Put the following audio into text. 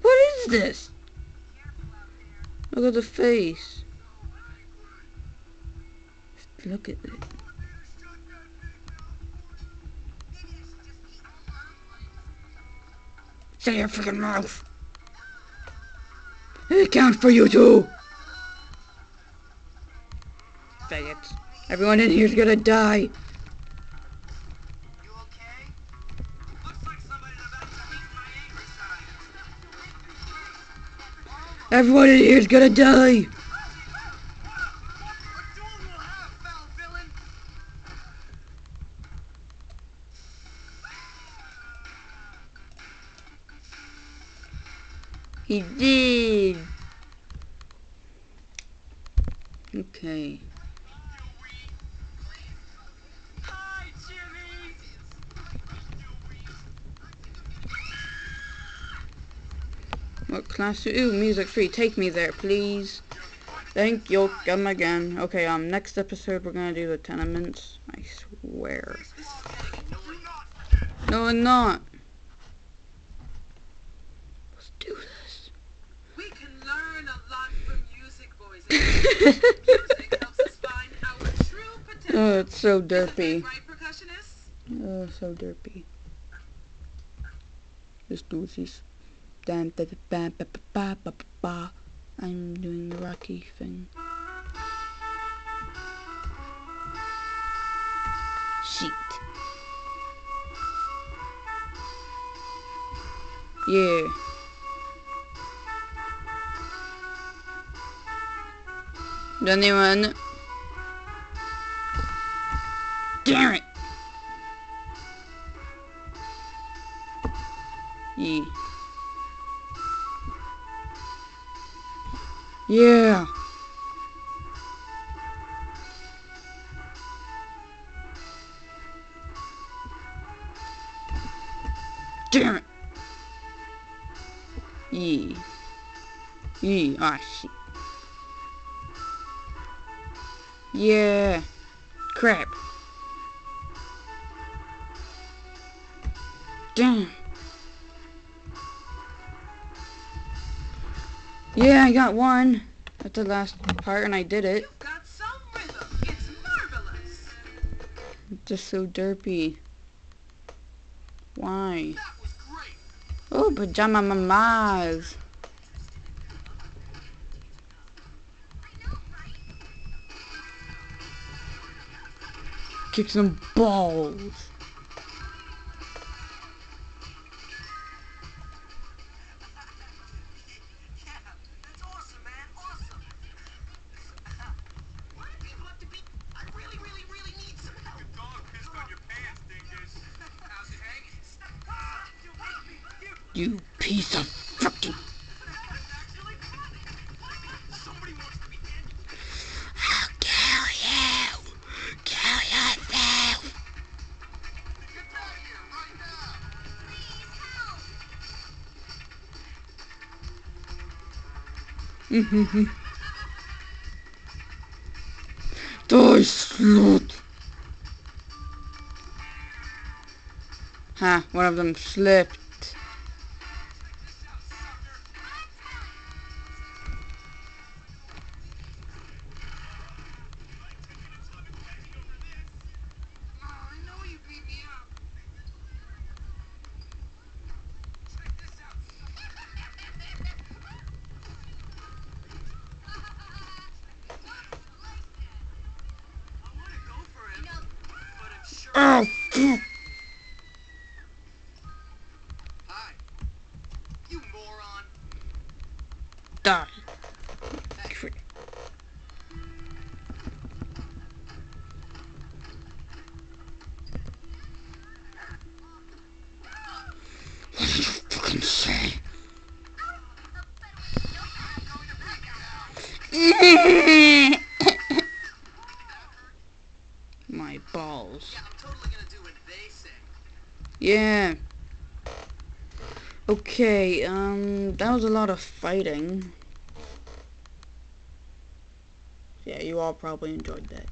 What is this? Look at the face. Look at it. Shut your freaking mouth. It counts for you too. Faggots. Everyone in here's gonna die. You okay? Looks like somebody's about to meet my angry side. Everyone in here's gonna die. What doom will have, foul villain? He did. Okay. Hi, Jimmy! What class? Ooh, music free. Take me there, please. Thank you. Come again. Okay, next episode we're gonna do the tenements. I swear. No, I'm not. Let's do this. We can learn a lot from music, boys and girls. Music helps us find our true potential. Oh, it's so Isn't that derpy. right, percussionists? Oh, so derpy. Let's do this. I'm doing the Rocky thing. Shit. Yeah. Anyone? Damn it. Yeah. Yeah. Damn it. Yeah. Yeah. Ah, shit. Yeah. Crap. Damn. Yeah, I got one. That's the last part, and I did it. You've got some rhythm. It's marvelous. Just so derpy. Why? That was great. Oh, pajama mamas. Kick some balls. Yeah, that's awesome, man. Awesome. Why do people have to be... I really need some help. Your dog pissed on your pants, dingus. How's it hanging? You hate me. You piece of fucking... That's actually funny. Somebody wants to be handicapped. I'll kill you. Kill yourself. Get out of here right now. Please help. Die, slut. Ha, one of them slipped. I know you beat me up. Check this out. I want to go for him, but I'm sure. Oh, fuck. Hi, you moron. Die. What did you fucking say? My balls. Yeah, I'm totally gonna do what they say. Yeah. Okay, that was a lot of fighting. Yeah, you all probably enjoyed that.